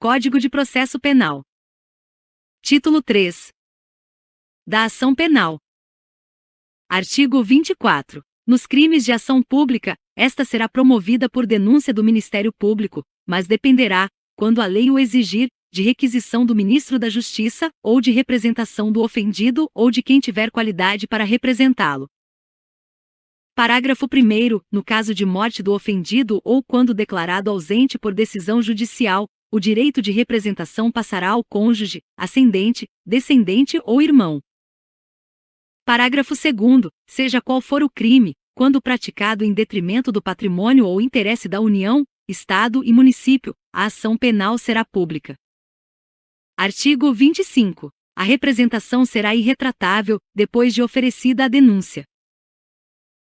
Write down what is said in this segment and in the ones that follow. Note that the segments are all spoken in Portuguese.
Código de Processo Penal. Título 3. Da ação penal. Artigo 24. Nos crimes de ação pública, esta será promovida por denúncia do Ministério Público, mas dependerá, quando a lei o exigir, de requisição do Ministro da Justiça, ou de representação do ofendido ou de quem tiver qualidade para representá-lo. Parágrafo 1º. No caso de morte do ofendido ou quando declarado ausente por decisão judicial, o direito de representação passará ao cônjuge, ascendente, descendente ou irmão. Parágrafo 2º. Seja qual for o crime, quando praticado em detrimento do patrimônio ou interesse da União, Estado e município, a ação penal será pública. Artigo 25. A representação será irretratável, depois de oferecida a denúncia.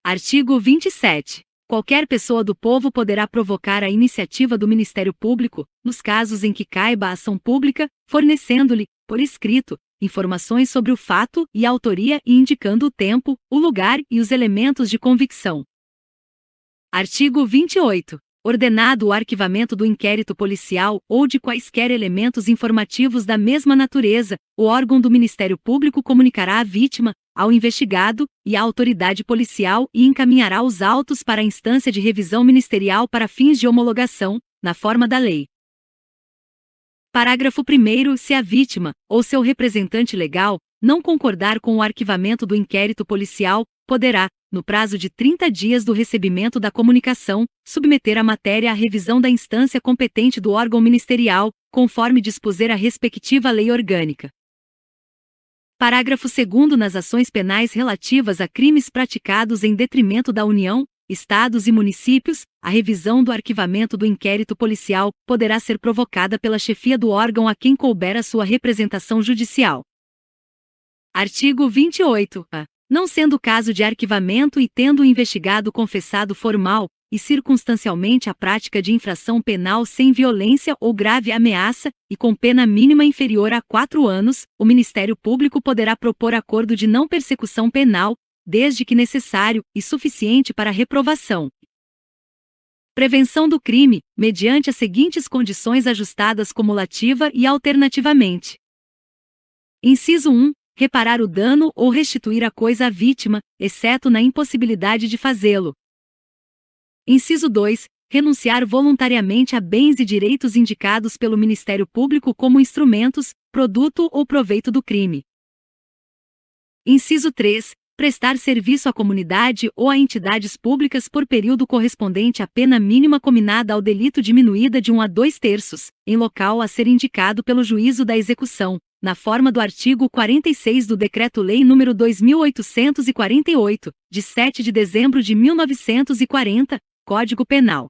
Artigo 27. Qualquer pessoa do povo poderá provocar a iniciativa do Ministério Público, nos casos em que caiba a ação pública, fornecendo-lhe, por escrito, informações sobre o fato e a autoria e indicando o tempo, o lugar e os elementos de convicção. Artigo 28. Ordenado o arquivamento do inquérito policial ou de quaisquer elementos informativos da mesma natureza, o órgão do Ministério Público comunicará à vítima, ao investigado e à autoridade policial e encaminhará os autos para a instância de revisão ministerial para fins de homologação, na forma da lei. Parágrafo 1º. Se a vítima, ou seu representante legal, não concordar com o arquivamento do inquérito policial, poderá, no prazo de 30 dias do recebimento da comunicação, submeter a matéria à revisão da instância competente do órgão ministerial, conforme dispuser a respectiva lei orgânica. Parágrafo 2º. Nas ações penais relativas a crimes praticados em detrimento da União, Estados e municípios, a revisão do arquivamento do inquérito policial poderá ser provocada pela chefia do órgão a quem couber a sua representação judicial. Artigo 28-A. Não sendo caso de arquivamento e tendo o investigado confessado formal e circunstancialmente a prática de infração penal sem violência ou grave ameaça, e com pena mínima inferior a 4 anos, o Ministério Público poderá propor acordo de não persecução penal, desde que necessário e suficiente para reprovação. Prevenção do crime, mediante as seguintes condições ajustadas cumulativa e alternativamente. Inciso 1. Reparar o dano ou restituir a coisa à vítima, exceto na impossibilidade de fazê-lo. Inciso 2. Renunciar voluntariamente a bens e direitos indicados pelo Ministério Público como instrumentos, produto ou proveito do crime. Inciso 3. Prestar serviço à comunidade ou a entidades públicas por período correspondente à pena mínima cominada ao delito diminuída de 1 a 2/3, em local a ser indicado pelo juízo da execução, na forma do artigo 46 do Decreto-Lei nº 2848, de 7 de dezembro de 1940, Código Penal.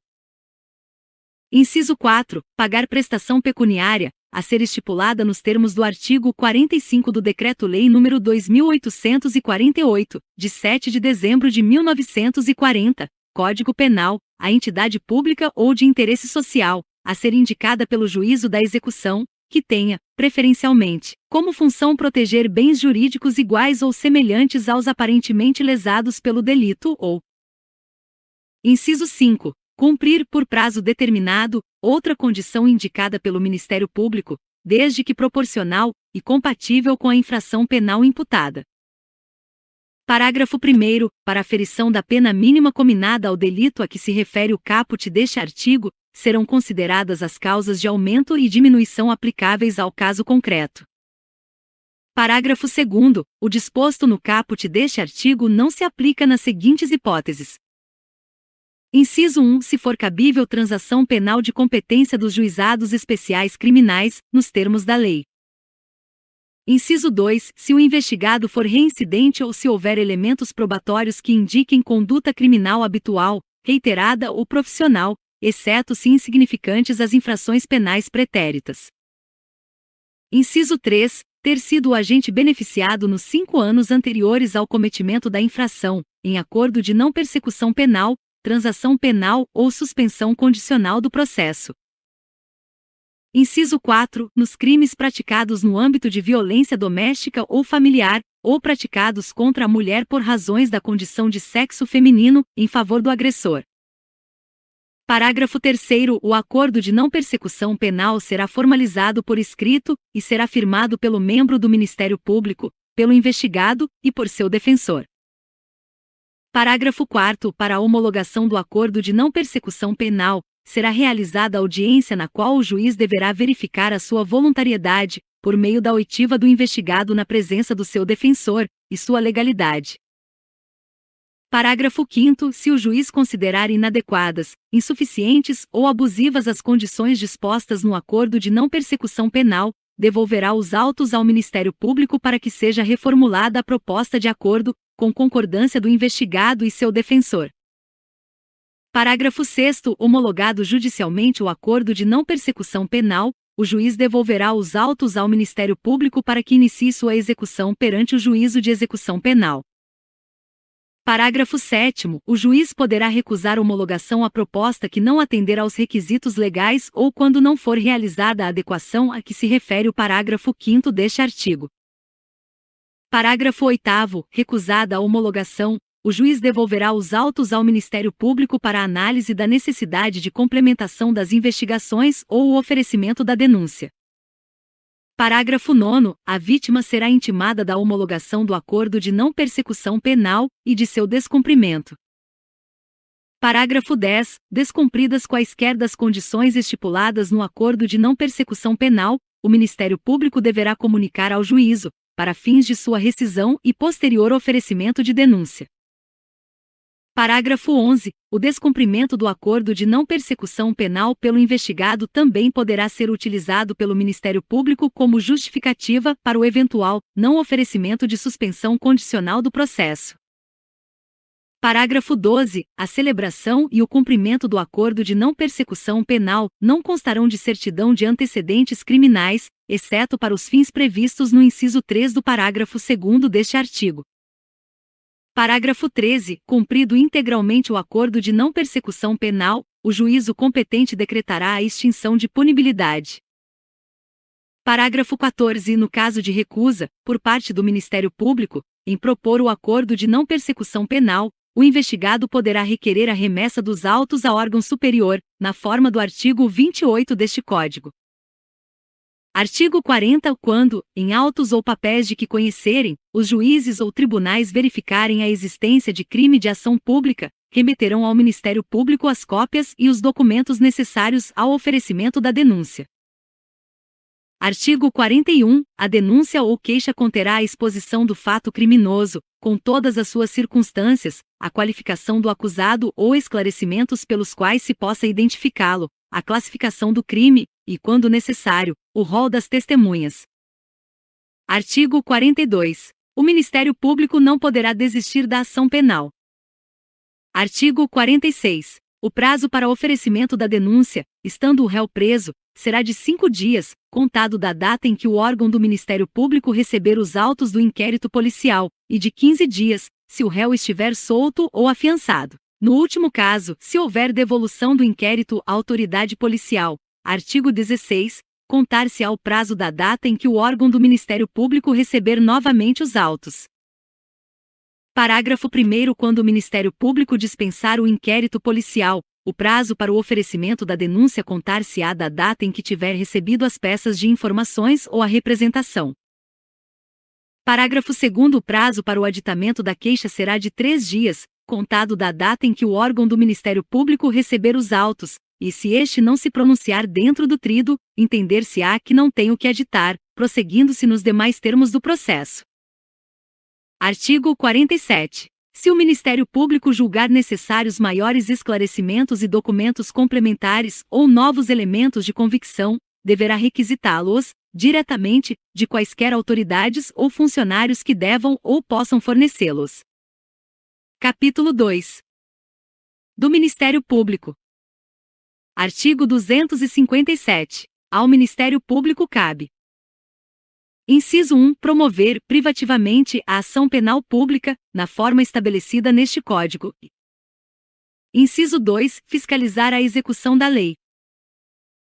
Inciso 4. Pagar prestação pecuniária, a ser estipulada nos termos do artigo 45 do Decreto-Lei nº 2848, de 7 de dezembro de 1940, Código Penal, à entidade pública ou de interesse social, a ser indicada pelo juízo da execução, que tenha, preferencialmente, como função proteger bens jurídicos iguais ou semelhantes aos aparentemente lesados pelo delito ou. Inciso 5. Cumprir por prazo determinado outra condição indicada pelo Ministério Público, desde que proporcional e compatível com a infração penal imputada. Parágrafo 1º. Para aferição da pena mínima cominada ao delito a que se refere o caput deste artigo, serão consideradas as causas de aumento e diminuição aplicáveis ao caso concreto. Parágrafo 2º. O disposto no caput deste artigo não se aplica nas seguintes hipóteses. Inciso 1. Se for cabível transação penal de competência dos juizados especiais criminais, nos termos da lei. Inciso 2. Se o investigado for reincidente ou se houver elementos probatórios que indiquem conduta criminal habitual, reiterada ou profissional, exceto se insignificantes as infrações penais pretéritas. Inciso 3. Ter sido o agente beneficiado nos 5 anos anteriores ao cometimento da infração, em acordo de não persecução penal, transação penal ou suspensão condicional do processo. Inciso 4. Nos crimes praticados no âmbito de violência doméstica ou familiar, ou praticados contra a mulher por razões da condição de sexo feminino, em favor do agressor. Parágrafo 3º. O acordo de não persecução penal será formalizado por escrito e será firmado pelo membro do Ministério Público, pelo investigado e por seu defensor. Parágrafo 4º. Para a homologação do acordo de não persecução penal, será realizada audiência na qual o juiz deverá verificar a sua voluntariedade, por meio da oitiva do investigado na presença do seu defensor, e sua legalidade. Parágrafo 5º. Se o juiz considerar inadequadas, insuficientes ou abusivas as condições dispostas no acordo de não persecução penal, devolverá os autos ao Ministério Público para que seja reformulada a proposta de acordo, com concordância do investigado e seu defensor. Parágrafo 6º. Homologado judicialmente o acordo de não persecução penal, o juiz devolverá os autos ao Ministério Público para que inicie sua execução perante o juízo de execução penal. Parágrafo 7º. O juiz poderá recusar homologação à proposta que não atender aos requisitos legais ou quando não for realizada a adequação a que se refere o parágrafo 5º deste artigo. Parágrafo 8º. Recusada a homologação, o juiz devolverá os autos ao Ministério Público para análise da necessidade de complementação das investigações ou o oferecimento da denúncia. Parágrafo 9º. A vítima será intimada da homologação do acordo de não persecução penal e de seu descumprimento. Parágrafo 10. Descumpridas quaisquer das condições estipuladas no acordo de não persecução penal, o Ministério Público deverá comunicar ao juízo, para fins de sua rescisão e posterior oferecimento de denúncia. Parágrafo 11. O descumprimento do acordo de não persecução penal pelo investigado também poderá ser utilizado pelo Ministério Público como justificativa para o eventual não oferecimento de suspensão condicional do processo. Parágrafo 12. A celebração e o cumprimento do acordo de não persecução penal não constarão de certidão de antecedentes criminais, exceto para os fins previstos no inciso 3 do parágrafo 2º deste artigo. Parágrafo 13. Cumprido integralmente o acordo de não persecução penal, o juízo competente decretará a extinção de punibilidade. Parágrafo 14. No caso de recusa, por parte do Ministério Público, em propor o acordo de não persecução penal, o investigado poderá requerer a remessa dos autos a órgão superior, na forma do artigo 28 deste Código. Artigo 40. Quando, em autos ou papéis de que conhecerem, os juízes ou tribunais verificarem a existência de crime de ação pública, remeterão ao Ministério Público as cópias e os documentos necessários ao oferecimento da denúncia. Artigo 41. A denúncia ou queixa conterá a exposição do fato criminoso, com todas as suas circunstâncias, a qualificação do acusado ou esclarecimentos pelos quais se possa identificá-lo, a classificação do crime, e, quando necessário, o rol das testemunhas. Artigo 42. O Ministério Público não poderá desistir da ação penal. Artigo 46. O prazo para oferecimento da denúncia, estando o réu preso, será de 5 dias, contado da data em que o órgão do Ministério Público receber os autos do inquérito policial, e de 15 dias, se o réu estiver solto ou afiançado. No último caso, se houver devolução do inquérito à autoridade policial. Artigo 16. Contar-se-á o prazo da data em que o órgão do Ministério Público receber novamente os autos. Parágrafo 1º. Quando o Ministério Público dispensar o inquérito policial, o prazo para o oferecimento da denúncia contar-se-á da data em que tiver recebido as peças de informações ou a representação. Parágrafo 2º. O prazo para o aditamento da queixa será de 3 dias, contado da data em que o órgão do Ministério Público receber os autos, e se este não se pronunciar dentro do trido, entender-se-á que não tem o que aditar, prosseguindo-se nos demais termos do processo. Artigo 47. Se o Ministério Público julgar necessários maiores esclarecimentos e documentos complementares ou novos elementos de convicção, deverá requisitá-los, diretamente, de quaisquer autoridades ou funcionários que devam ou possam fornecê-los. Capítulo 2. Do Ministério Público. Artigo 257. Ao Ministério Público cabe: Inciso 1. Promover, privativamente, a ação penal pública, na forma estabelecida neste Código. Inciso 2. Fiscalizar a execução da lei.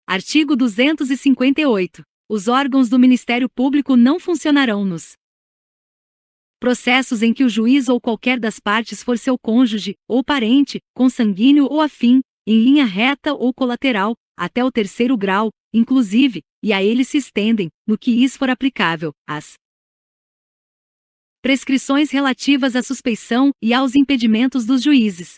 Artigo 258. Os órgãos do Ministério Público não funcionarão nos processos em que o juiz ou qualquer das partes for seu cônjuge, ou parente, consanguíneo ou afim, em linha reta ou colateral, até o terceiro grau, inclusive, e a ele se estendem, no que isso for aplicável, as prescrições relativas à suspeição e aos impedimentos dos juízes.